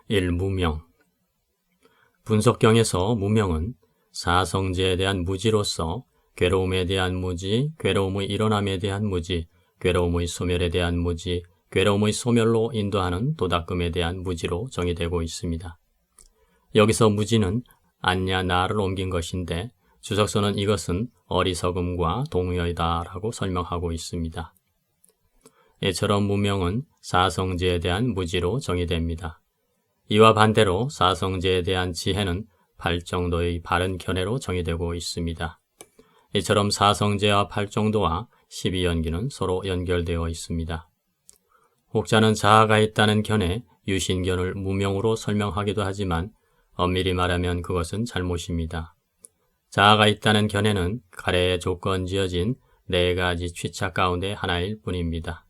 1. 분석경에서 무명은 사성제에 대한 무지로서 괴로움에 대한 무지, 괴로움의 일어남에 대한 무지, 괴로움의 소멸에 대한 무지, 괴로움의 소멸로 인도하는 도닦음에 대한 무지로 정의되고 있습니다. 여기서 무지는 안냐 나를 옮긴 것인데 주석서는 이것은 어리석음과 동의어이다라고 설명하고 있습니다. 이처럼 무명은 사성제에 대한 무지로 정의됩니다. 이와 반대로 사성제에 대한 지혜는 팔정도의 바른 견해로 정의되고 있습니다. 이처럼 사성제와 팔정도와 12연기는 서로 연결되어 있습니다. 혹자는 자아가 있다는 견해, 유신견을 무명으로 설명하기도 하지만 엄밀히 말하면 그것은 잘못입니다. 자아가 있다는 견해는 가래에 조건지어진 4가지 취착 가운데 하나일 뿐입니다.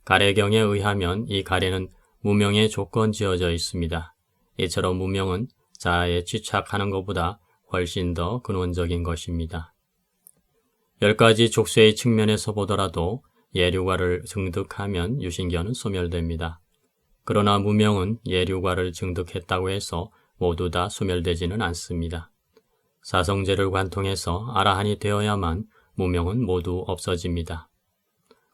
가래경에 의하면 이 가래는 무명에 조건지어져 있습니다. 이처럼 무명은 자아에 취착하는 것보다 훨씬 더 근원적인 것입니다. 10가지 족쇄의 측면에서 보더라도 예류과를 증득하면 유신견은 소멸됩니다. 그러나 무명은 예류과를 증득했다고 해서 모두 다 소멸되지는 않습니다. 사성제를 관통해서 아라한이 되어야만 무명은 모두 없어집니다.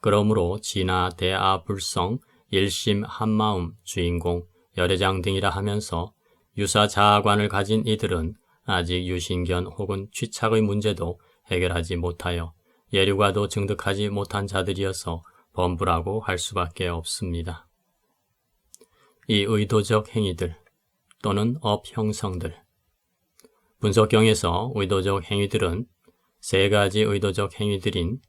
그러므로 진화, 대아, 불성, 일심, 한마음, 주인공, 열애장 등이라 하면서 유사 자아관을 가진 이들은 아직 유신견 혹은 취착의 문제도 해결하지 못하여 예류과도 증득하지 못한 자들이어서 범부라고 할 수밖에 없습니다. 이 의도적 행위들 또는 업형성들. 분석경에서 의도적 행위들은 3가지 의도적 행위들인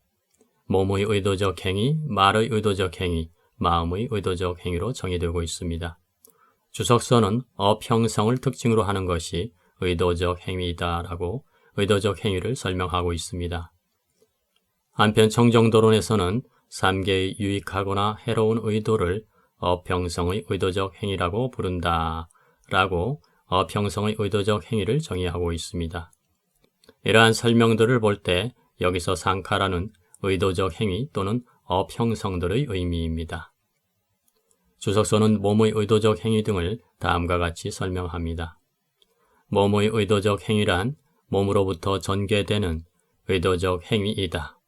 몸의 의도적 행위, 말의 의도적 행위, 마음의 의도적 행위로 정의되고 있습니다. 주석서는 업형성을 특징으로 하는 것이 의도적 행위이다라고 의도적 행위를 설명하고 있습니다. 한편 청정도론에서는 3개의 유익하거나 해로운 의도를 업형성의 의도적 행위라고 부른다라고 업형성의 의도적 행위를 정의하고 있습니다. 이러한 설명들을 볼 때 여기서 상카라는 의도적 행위 또는 업형성들의 의미입니다. 주석서는 몸의 의도적 행위 등을 다음과 같이 설명합니다. 몸의 의도적 행위란 몸으로부터 전개되는 의도적 행위이다.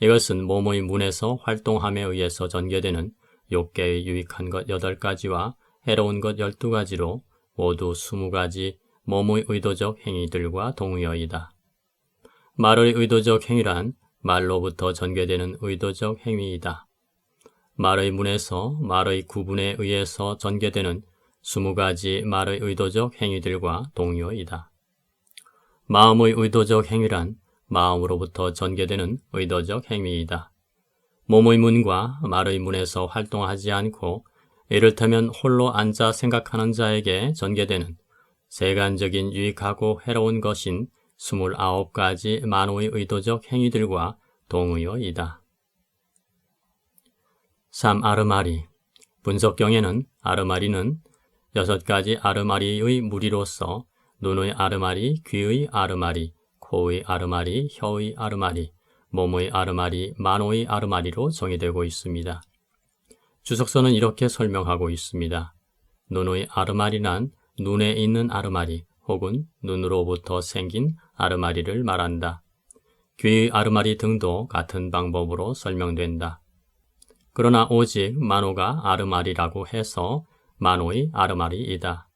이것은 몸의 문에서 활동함에 의해서 전개되는 6개의 유익한 것 8가지와 해로운 것 12가지로 모두 20가지 몸의 의도적 행위들과 동의어이다. 말의 의도적 행위란 말로부터 전개되는 의도적 행위이다. 말의 문에서 말의 구분에 의해서 전개되는 20가지 말의 의도적 행위들과 동의어이다. 마음의 의도적 행위란 마음으로부터 전개되는 의도적 행위이다. 몸의 문과 말의 문에서 활동하지 않고 이를테면 홀로 앉아 생각하는 자에게 전개되는 세간적인 유익하고 해로운 것인 29가지 만호의 의도적 행위들과 동의어이다. 3. 아르마리. 분석경에는 아르마리는 6가지 아르마리의 무리로서 눈의 아르마리, 귀의 아르마리, 코의 아르마리, 혀의 아르마리, 몸의 아르마리, 만호의 아르마리로 정의되고 있습니다. 주석서는 이렇게 설명하고 있습니다. 눈의 아르마리란 눈에 있는 아르마리 혹은 눈으로부터 생긴 아르마리를 말한다. 귀의 아르마리 등도 같은 방법으로 설명된다. 그러나 오직 만호가 아르마리라고 해서 만호의 아르마리이다.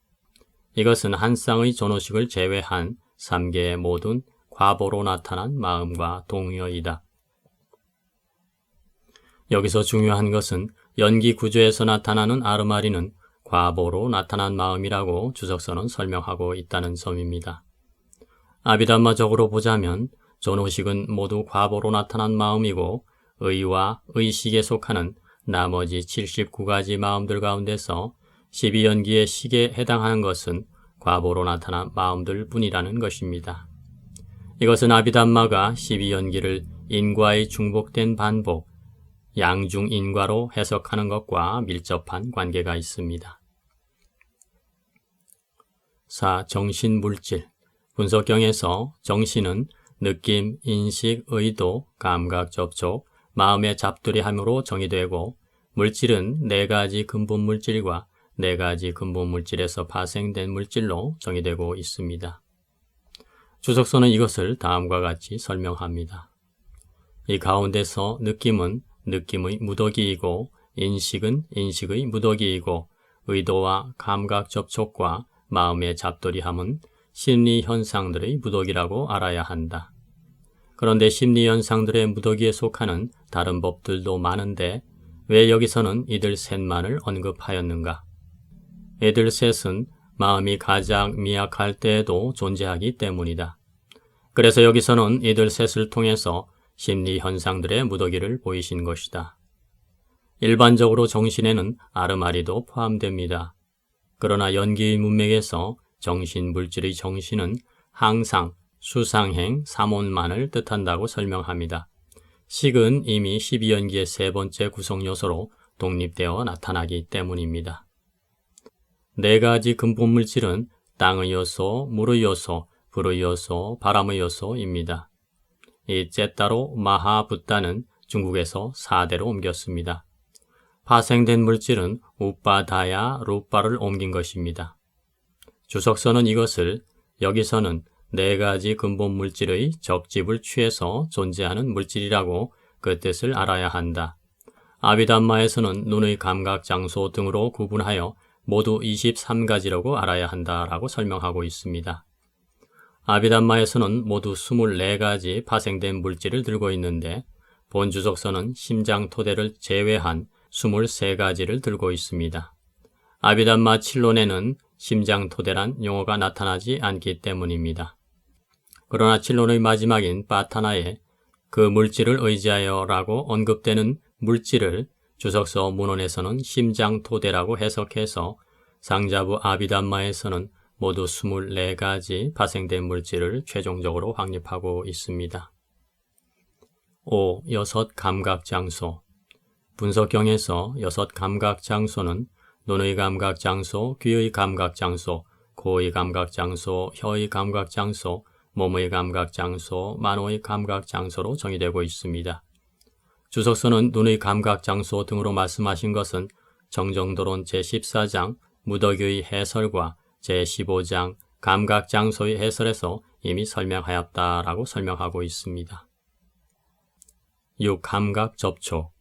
이것은 한 쌍의 전호식을 제외한 3개의 모든 과보로 나타난 마음과 동의어이다. 여기서 중요한 것은 연기 구조에서 나타나는 아르마리는 과보로 나타난 마음이라고 주석서는 설명하고 있다는 점입니다. 아비담마적으로 보자면 전호식은 모두 과보로 나타난 마음이고 의와 의식에 속하는 나머지 79가지 마음들 가운데서 12연기의 식에 해당하는 것은 과보로 나타난 마음들 뿐이라는 것입니다. 이것은 아비담마가 12연기를 인과의 중복된 반복, 양중인과로 해석하는 것과 밀접한 관계가 있습니다. 4. 정신물질. 분석경에서 정신은 느낌, 인식, 의도, 감각, 접촉, 마음의 잡두리함으로 정의되고 물질은 4가지 근본 물질과 네 가지 근본 물질에서 파생된 물질로 정의되고 있습니다. 주석서는 이것을 다음과 같이 설명합니다. 이 가운데서 느낌은 느낌의 무더기이고 인식은 인식의 무더기이고 의도와 감각 접촉과 마음의 잡돌이함은 심리 현상들의 무더기라고 알아야 한다. 그런데 심리 현상들의 무더기에 속하는 다른 법들도 많은데 왜 여기서는 이들 셋만을 언급하였는가? 이들 셋은 마음이 가장 미약할 때에도 존재하기 때문이다. 그래서 여기서는 이들 셋을 통해서 심리 현상들의 무더기를 보이신 것이다. 일반적으로 정신에는 아르마리도 포함됩니다. 그러나 연기의 문맥에서 정신 물질의 정신은 항상 수상행, 삼원만을 뜻한다고 설명합니다. 식은 이미 12연기의 세 번째 구성 요소로 독립되어 나타나기 때문입니다. 네 가지 근본 물질은 땅의 요소, 물의 요소, 불의 요소, 바람의 요소입니다. 이 째따로 마하붓다는 중국에서 4대로 옮겼습니다. 파생된 물질은 우빠다야, 루빠를 옮긴 것입니다. 주석서는 이것을 여기서는 네 가지 근본 물질의 적집을 취해서 존재하는 물질이라고 그 뜻을 알아야 한다. 아비담마에서는 눈의 감각 장소 등으로 구분하여 모두 23가지라고 알아야 한다라고 설명하고 있습니다. 아비담마에서는 모두 24가지 파생된 물질을 들고 있는데 본 주석서는 심장 토대를 제외한 23가지를 들고 있습니다. 아비담마 칠론에는 심장 토대란 용어가 나타나지 않기 때문입니다. 그러나 칠론의 마지막인 빠타나에 그 물질을 의지하여라고 언급되는 물질을 주석서 문헌에서는 심장 토대라고 해석해서 상자부 아비담마에서는 모두 24가지 파생된 물질을 최종적으로 확립하고 있습니다. 5. 여섯 감각 장소. 분석경에서 여섯 감각 장소는 눈의 감각 장소, 귀의 감각 장소, 코의 감각 장소, 혀의 감각 장소, 몸의 감각 장소, 만호의 감각 장소로 정의되고 있습니다. 주석서는 눈의 감각 장소 등으로 말씀하신 것은 정정도론 제14장 무더기의 해설과 제15장 감각 장소의 해설에서 이미 설명하였다라고 설명하고 있습니다. 6. 감각 접촉.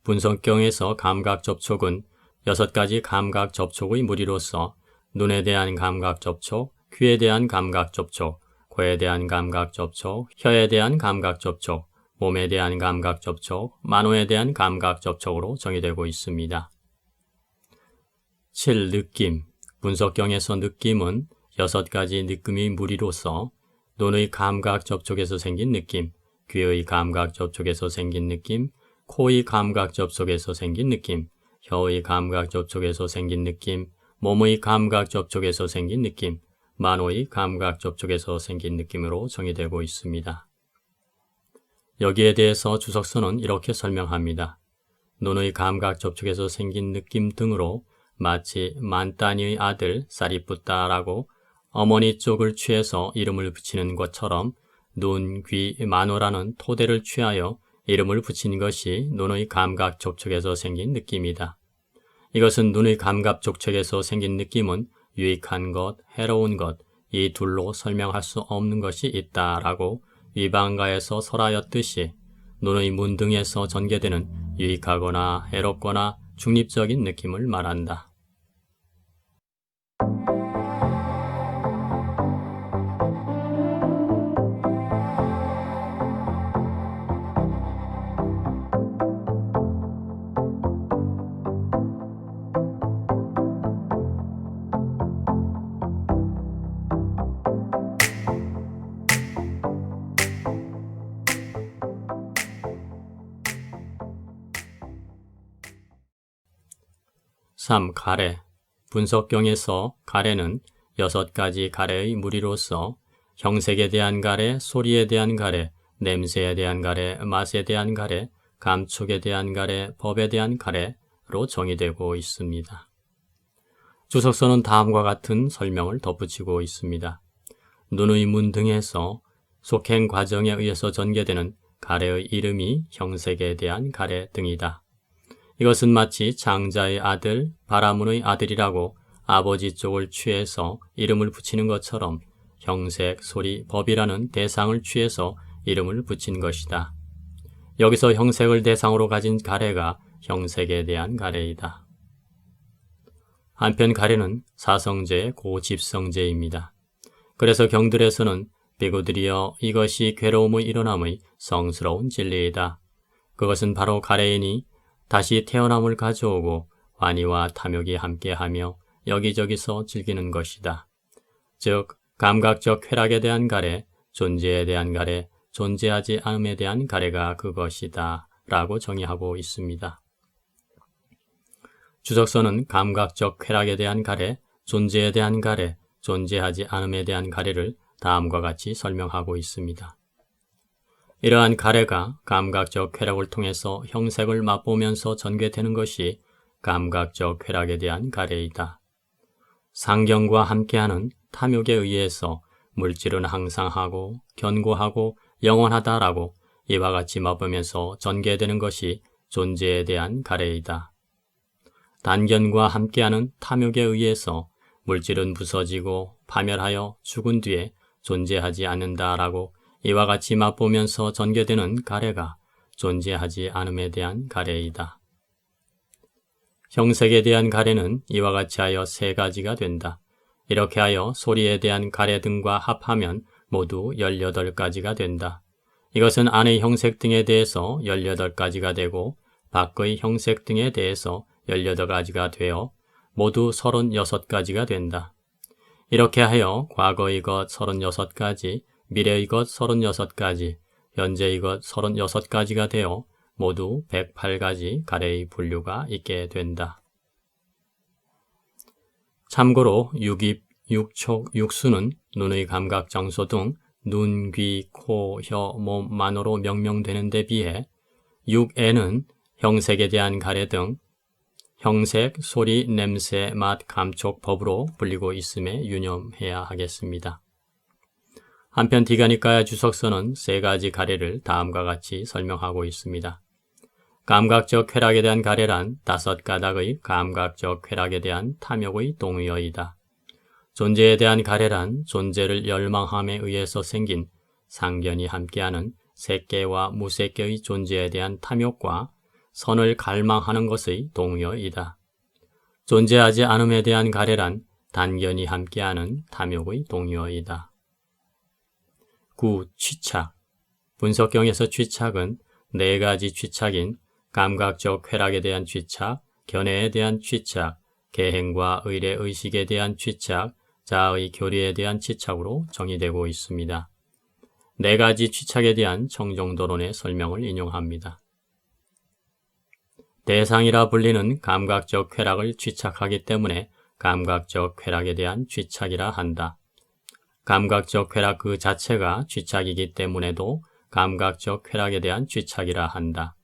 분석경에서 감각 접촉은 6가지 감각 접촉의 무리로서 눈에 대한 감각 접촉, 귀에 대한 감각 접촉, 코에 대한 감각 접촉, 혀에 대한 감각 접촉, 몸에 대한 감각 접촉, 만호에 대한 감각 접촉으로 정의되고 있습니다. 7. 느낌. 분석경에서 느낌은 6가지 느낌의 무리로서 눈의 감각 접촉에서 생긴 느낌, 귀의 감각 접촉에서 생긴 느낌, 코의 감각 접촉에서 생긴 느낌, 혀의 감각 접촉에서 생긴 느낌, 몸의 감각 접촉에서 생긴 느낌, 만호의 감각 접촉에서 생긴 느낌으로 정의되고 있습니다. 여기에 대해서 주석서는 이렇게 설명합니다. 눈의 감각 접촉에서 생긴 느낌 등으로 마치 만따니의 아들 사리뿌따라고 어머니 쪽을 취해서 이름을 붙이는 것처럼 눈, 귀, 만호라는 토대를 취하여 이름을 붙인 것이 눈의 감각 접촉에서 생긴 느낌이다. 이것은 눈의 감각 접촉에서 생긴 느낌은 유익한 것, 해로운 것, 이 둘로 설명할 수 없는 것이 있다라고 위방가에서 설하였듯이 눈의 문등에서 전개되는 유익하거나 해롭거나 중립적인 느낌을 말한다. 가래. 분석경에서 가래는 6가지 가래의 무리로서 형색에 대한 가래, 소리에 대한 가래, 냄새에 대한 가래, 맛에 대한 가래, 감촉에 대한 가래, 법에 대한 가래로 정의되고 있습니다. 주석서는 다음과 같은 설명을 덧붙이고 있습니다. 눈의 문 등에서 속행 과정에 의해서 전개되는 가래의 이름이 형색에 대한 가래 등이다. 이것은 마치 장자의 아들, 바라문의 아들이라고 아버지 쪽을 취해서 이름을 붙이는 것처럼 형색, 소리, 법이라는 대상을 취해서 이름을 붙인 것이다. 여기서 형색을 대상으로 가진 가래가 형색에 대한 가래이다. 한편 가래는 사성제의 고집성제입니다. 그래서 경들에서는 비구들이여 이것이 괴로움의 일어남의 성스러운 진리이다. 그것은 바로 가래이니 다시 태어남을 가져오고 환희와 탐욕이 함께하며 여기저기서 즐기는 것이다. 즉 감각적 쾌락에 대한 가래, 존재에 대한 가래, 존재하지 않음에 대한 가래가 그것이다 라고 정의하고 있습니다. 주석서는 감각적 쾌락에 대한 가래, 존재에 대한 가래, 존재하지 않음에 대한 가래를 다음과 같이 설명하고 있습니다. 이러한 가래가 감각적 쾌락을 통해서 형색을 맛보면서 전개되는 것이 감각적 쾌락에 대한 가래이다. 상경과 함께하는 탐욕에 의해서 물질은 항상 하고 견고하고 영원하다라고 이와 같이 맛보면서 전개되는 것이 존재에 대한 가래이다. 단견과 함께하는 탐욕에 의해서 물질은 부서지고 파멸하여 죽은 뒤에 존재하지 않는다라고 이와 같이 맛보면서 전개되는 가래가 존재하지 않음에 대한 가래이다. 형색에 대한 가래는 이와 같이 하여 세 가지가 된다. 이렇게 하여 소리에 대한 가래 등과 합하면 모두 18가지가 된다. 이것은 안의 형색 등에 대해서 18가지가 되고 밖의 형색 등에 대해서 18가지가 되어 모두 36가지가 된다. 이렇게 하여 과거의 것 36가지, 미래의 것 36가지, 현재의 것 36가지가 되어 모두 108가지 가래의 분류가 있게 된다. 참고로 육입, 육촉, 육수는 눈의 감각 장소 등 눈, 귀, 코, 혀, 몸만으로 명명되는 데 비해 육애는 형색에 대한 가래 등 형색, 소리, 냄새, 맛, 감촉, 법으로 불리고 있음에 유념해야 하겠습니다. 한편 디가니카야 주석서는 세 가지 가래를 다음과 같이 설명하고 있습니다. 감각적 쾌락에 대한 가래란 5가닥의 감각적 쾌락에 대한 탐욕의 동의어이다. 존재에 대한 가래란 존재를 열망함에 의해서 생긴 상견이 함께하는 색계와 무색계의 존재에 대한 탐욕과 선을 갈망하는 것의 동의어이다. 존재하지 않음에 대한 가래란 단견이 함께하는 탐욕의 동의어이다. 9. 취착. 분석경에서 취착은 4가지 취착인 감각적 쾌락에 대한 취착, 견해에 대한 취착, 계행과 의례의식에 대한 취착, 자아의 교리에 대한 취착으로 정의되고 있습니다. 4가지 취착에 대한 청정도론의 설명을 인용합니다. 대상이라 불리는 감각적 쾌락을 취착하기 때문에 감각적 쾌락에 대한 취착이라 한다. 감각적 쾌락 그 자체가 취착이기 때문에도 감각적 쾌락에 대한 취착이라 한다.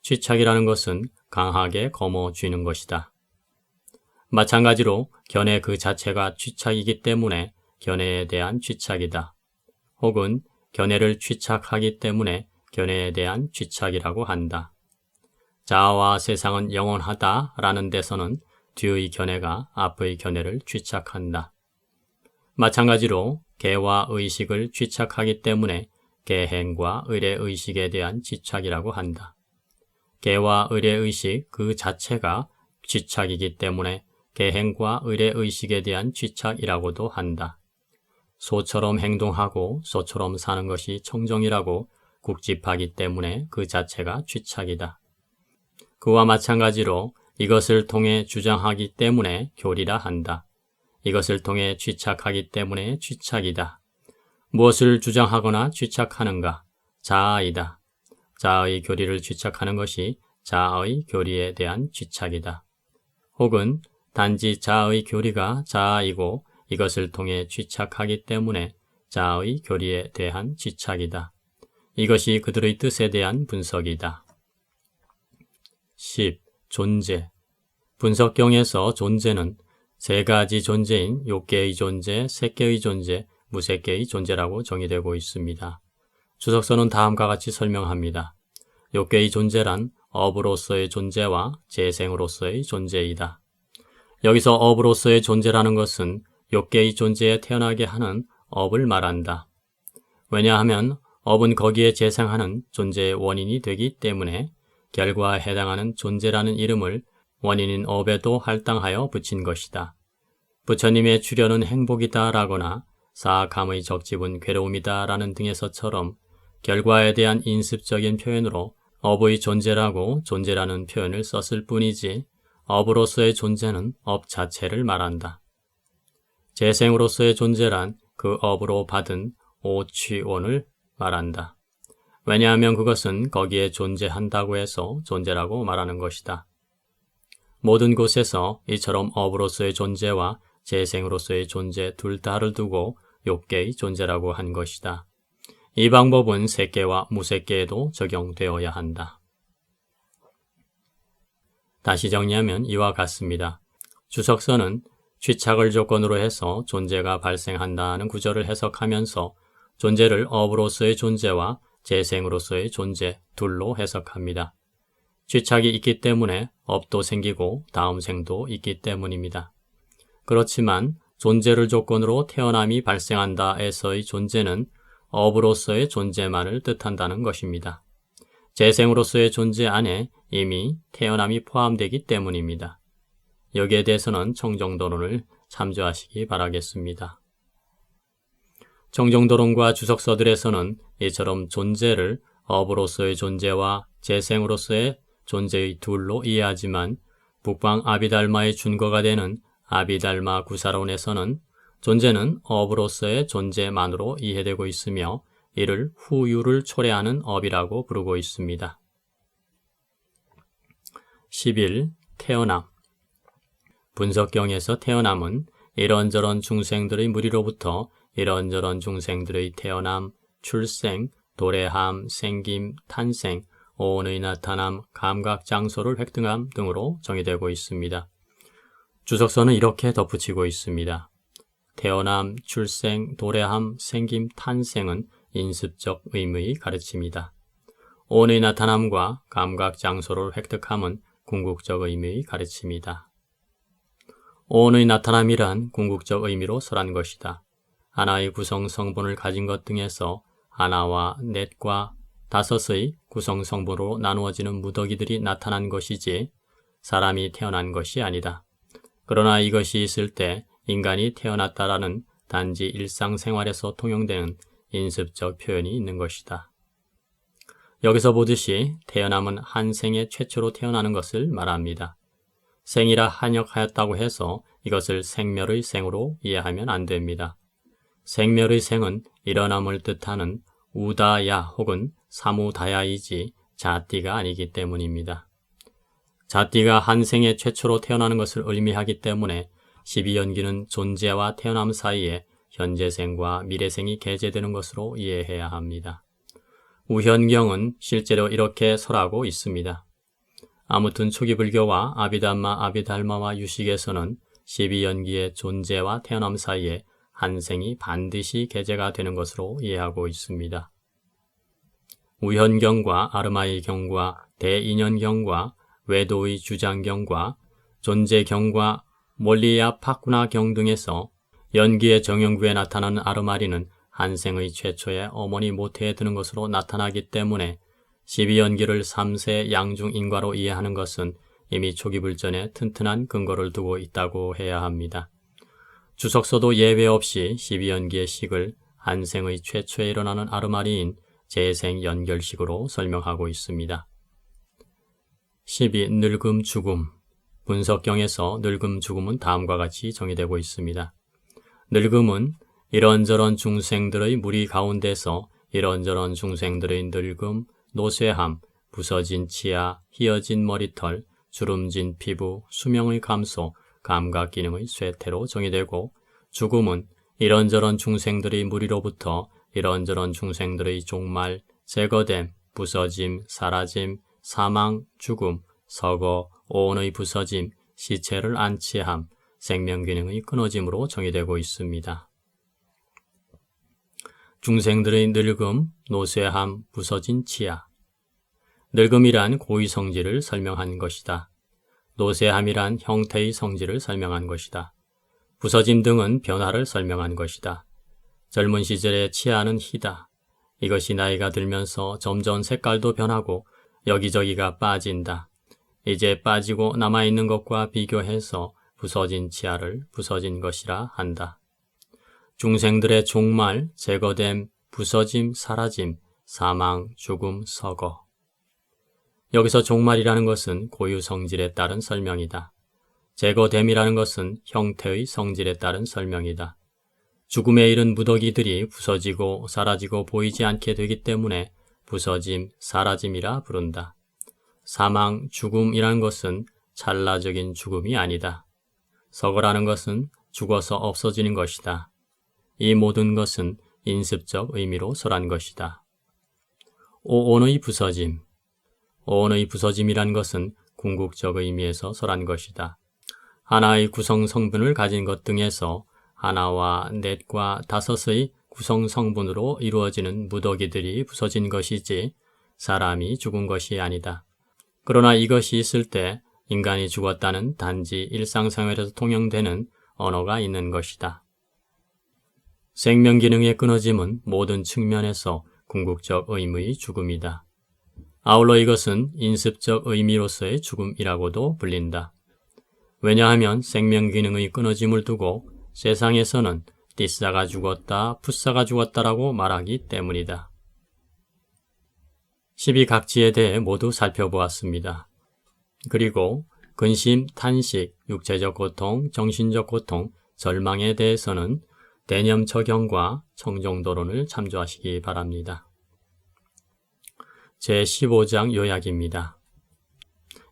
취착이라는 것은 강하게 거머쥐는 것이다. 마찬가지로 견해 그 자체가 취착이기 때문에 견해에 대한 취착이다. 혹은 견해를 취착하기 때문에 견해에 대한 취착이라고 한다. 자아와 세상은 영원하다라는 데서는 뒤의 견해가 앞의 견해를 취착한다. 마찬가지로 계와 의식을 취착하기 때문에 계행과 의례의식에 대한 취착이라고 한다. 계와 의례의식 그 자체가 취착이기 때문에 계행과 의례의식에 대한 취착이라고도 한다. 소처럼 행동하고 소처럼 사는 것이 청정이라고 국집하기 때문에 그 자체가 취착이다. 그와 마찬가지로 이것을 통해 주장하기 때문에 교리라 한다. 이것을 통해 취착하기 때문에 취착이다. 무엇을 주장하거나 취착하는가? 자아이다. 자아의 교리를 취착하는 것이 자아의 교리에 대한 취착이다. 혹은 단지 자아의 교리가 자아이고 이것을 통해 취착하기 때문에 자아의 교리에 대한 취착이다. 이것이 그들의 뜻에 대한 분석이다. 10. 존재. 분석경에서 존재는 3가지 존재인 욕계의 존재, 색계의 존재, 무색계의 존재라고 정의되고 있습니다. 주석서는 다음과 같이 설명합니다. 욕계의 존재란 업으로서의 존재와 재생으로서의 존재이다. 여기서 업으로서의 존재라는 것은 욕계의 존재에 태어나게 하는 업을 말한다. 왜냐하면 업은 거기에 재생하는 존재의 원인이 되기 때문에 결과에 해당하는 존재라는 이름을 원인인 업에도 할당하여 붙인 것이다. 부처님의 출현은 행복이다 라거나 사악함의 적집은 괴로움이다 라는 등에서처럼 결과에 대한 인습적인 표현으로 업의 존재라고 존재라는 표현을 썼을 뿐이지 업으로서의 존재는 업 자체를 말한다. 재생으로서의 존재란 그 업으로 받은 오취원을 말한다. 왜냐하면 그것은 거기에 존재한다고 해서 존재라고 말하는 것이다. 모든 곳에서 이처럼 업으로서의 존재와 재생으로서의 존재 둘 다를 두고 욕계의 존재라고 한 것이다. 이 방법은 색계와 무색계에도 적용되어야 한다. 다시 정리하면 이와 같습니다. 주석서는 취착을 조건으로 해서 존재가 발생한다는 구절을 해석하면서 존재를 업으로서의 존재와 재생으로서의 존재 둘로 해석합니다. 취착이 있기 때문에 업도 생기고 다음 생도 있기 때문입니다. 그렇지만 존재를 조건으로 태어남이 발생한다에서의 존재는 업으로서의 존재만을 뜻한다는 것입니다. 재생으로서의 존재 안에 이미 태어남이 포함되기 때문입니다. 여기에 대해서는 청정도론을 참조하시기 바라겠습니다. 청정도론과 주석서들에서는 이처럼 존재를 업으로서의 존재와 재생으로서의 존재의 둘로 이해하지만 북방 아비달마의 준거가 되는 아비달마 구사론에서는 존재는 업으로서의 존재만으로 이해되고 있으며 이를 후유를 초래하는 업이라고 부르고 있습니다. 11. 태어남. 분석경에서 태어남은 이런저런 중생들의 무리로부터 이런저런 중생들의 태어남, 출생, 도래함, 생김, 탄생, 오온의 나타남, 감각 장소를 획득함 등으로 정의되고 있습니다. 주석서는 이렇게 덧붙이고 있습니다. 태어남, 출생, 도래함, 생김, 탄생은 인습적 의미의 가르침이다. 오온의 나타남과 감각 장소를 획득함은 궁극적 의미의 가르침이다. 오온의 나타남이란 궁극적 의미로 설한 것이다. 하나의 구성 성분을 가진 것 등에서 하나와 넷과 다섯의 구성 성분으로 나누어지는 무더기들이 나타난 것이지 사람이 태어난 것이 아니다. 그러나 이것이 있을 때 인간이 태어났다라는 단지 일상생활에서 통용되는 인습적 표현이 있는 것이다. 여기서 보듯이 태어남은 한 생에 최초로 태어나는 것을 말합니다. 생이라 한역하였다고 해서 이것을 생멸의 생으로 이해하면 안 됩니다. 생멸의 생은 일어남을 뜻하는 우다야 혹은 사무다야이지 자띠가 아니기 때문입니다. 자띠가 한 생에 최초로 태어나는 것을 의미하기 때문에 12연기는 존재와 태어남 사이에 현재생과 미래생이 계제되는 것으로 이해해야 합니다. 우현경은 실제로 이렇게 설하고 있습니다. 아무튼 초기 불교와 아비담마, 아비달마와 유식에서는 12연기의 존재와 태어남 사이에 한 생이 반드시 계제가 되는 것으로 이해하고 있습니다. 우현경과 아르마의 경과 대인연경과 외도의 주장경과 존재경과 몰리야 파쿠나 경 등에서 연기의 정형구에 나타나는 아르마리는 한생의 최초의 어머니 모태에 드는 것으로 나타나기 때문에 12연기를 3세 양중인과로 이해하는 것은 이미 초기 불전에 튼튼한 근거를 두고 있다고 해야 합니다. 주석서도 예외 없이 12연기의 식을 한생의 최초에 일어나는 아르마리인 재생연결식으로 설명하고 있습니다. 12. 늙음 죽음. 분석경에서 늙음 죽음은 다음과 같이 정의되고 있습니다. 늙음은 이런저런 중생들의 무리 가운데서 이런저런 중생들의 늙음, 노쇠함, 부서진 치아, 휘어진 머리털, 주름진 피부, 수명의 감소, 감각 기능의 쇠퇴로 정의되고, 죽음은 이런저런 중생들의 무리로부터 이런저런 중생들의 종말, 제거됨, 부서짐, 사라짐, 사망, 죽음, 서거, 오온의 부서짐, 시체를 안치함, 생명기능의 끊어짐으로 정의되고 있습니다. 중생들의 늙음, 노쇠함, 부서진 치아. 늙음이란 고유 성질을 설명한 것이다. 노쇠함이란 형태의 성질을 설명한 것이다. 부서짐 등은 변화를 설명한 것이다. 젊은 시절의 치아는 희다. 이것이 나이가 들면서 점점 색깔도 변하고 여기저기가 빠진다. 이제 빠지고 남아있는 것과 비교해서 부서진 치아를 부서진 것이라 한다. 중생들의 종말, 제거됨, 부서짐, 사라짐, 사망, 죽음, 서거. 여기서 종말이라는 것은 고유 성질에 따른 설명이다. 제거됨이라는 것은 형태의 성질에 따른 설명이다. 죽음에 이른 무더기들이 부서지고 사라지고 보이지 않게 되기 때문에 부서짐, 사라짐이라 부른다. 사망, 죽음이라는 것은 찰나적인 죽음이 아니다. 서거라는 것은 죽어서 없어지는 것이다. 이 모든 것은 인습적 의미로 설한 것이다. 오온의 부서짐. 오온의 부서짐이란 것은 궁극적 의미에서 설한 것이다. 하나의 구성 성분을 가진 것 등에서 하나와 넷과 다섯의 구성 성분으로 이루어지는 무더기들이 부서진 것이지 사람이 죽은 것이 아니다. 그러나 이것이 있을 때 인간이 죽었다는 단지 일상생활에서 통용되는 언어가 있는 것이다. 생명 기능의 끊어짐은 모든 측면에서 궁극적 의미의 죽음이다. 아울러 이것은 인습적 의미로서의 죽음이라고도 불린다. 왜냐하면 생명 기능의 끊어짐을 두고 세상에서는 띠싸가 죽었다, 푸싸가 죽었다라고 말하기 때문이다. 12각지에 대해 모두 살펴보았습니다. 그리고 근심, 탄식, 육체적 고통, 정신적 고통, 절망에 대해서는 대념처경과 청정도론을 참조하시기 바랍니다. 제15장 요약입니다.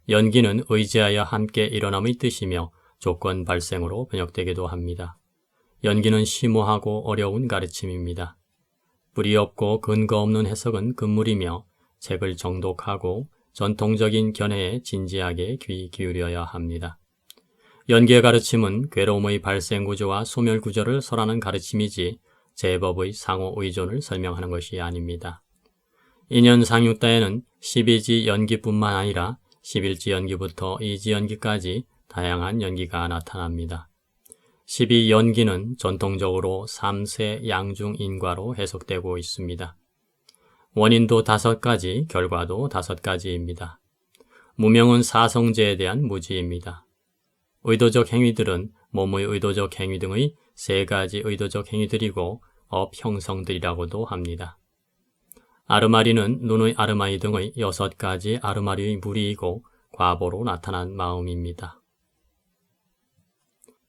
연기는 의지하여 함께 일어남의 뜻이며 조건 발생으로 번역되기도 합니다. 연기는 심오하고 어려운 가르침입니다. 뿌리 없고 근거 없는 해석은 금물이며 책을 정독하고 전통적인 견해에 진지하게 귀 기울여야 합니다. 연기의 가르침은 괴로움의 발생 구조와 소멸 구조를 설하는 가르침이지 제법의 상호 의존을 설명하는 것이 아닙니다. 인연상육다에는 12지 연기뿐만 아니라 11지 연기부터 2지 연기까지 다양한 연기가 나타납니다. 12연기는 전통적으로 3세 양중인과로 해석되고 있습니다. 원인도 5가지, 결과도 5가지입니다. 무명은 사성제에 대한 무지입니다. 의도적 행위들은 몸의 의도적 행위 등의 3가지 의도적 행위들이고 업형성들이라고도 합니다. 아르마리는 눈의 아르마리 등의 6가지 아르마리의 무리이고 과보로 나타난 마음입니다.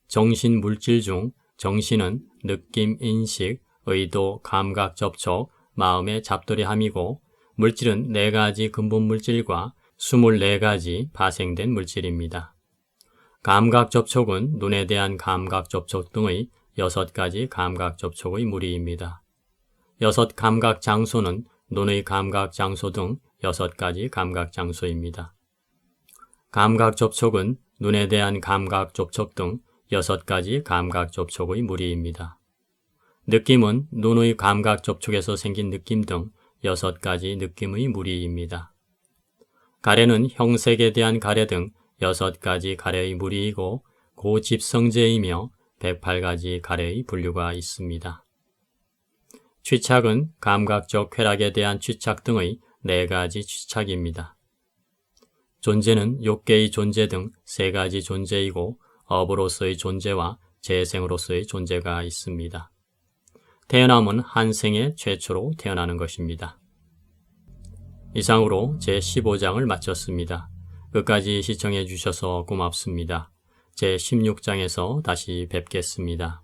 정신 물질 중 정신은 느낌, 인식, 의도, 감각, 접촉, 마음의 잡돌이함이고 물질은 4가지 근본 물질과 24가지 파생된 물질입니다. 감각 접촉은 눈에 대한 감각 접촉 등의 6가지 감각 접촉의 무리입니다. 6 감각 장소는 눈의 감각 장소 등 6가지 감각 장소입니다. 감각 접촉은 눈에 대한 감각 접촉 등 6가지 감각 접촉의 무리입니다. 느낌은 눈의 감각 접촉에서 생긴 느낌 등 6가지 느낌의 무리입니다. 가래는 형색에 대한 가래 등 6가지 가래의 무리이고 고집성제이며 108가지 가래의 분류가 있습니다. 취착은 감각적 쾌락에 대한 취착 등의 4가지 취착입니다. 존재는 욕계의 존재 등 3가지 존재이고 업으로서의 존재와 재생으로서의 존재가 있습니다. 태어남은 한 생에 최초로 태어나는 것입니다. 이상으로 제15장을 마쳤습니다. 끝까지 시청해 주셔서 고맙습니다. 제16장에서 다시 뵙겠습니다.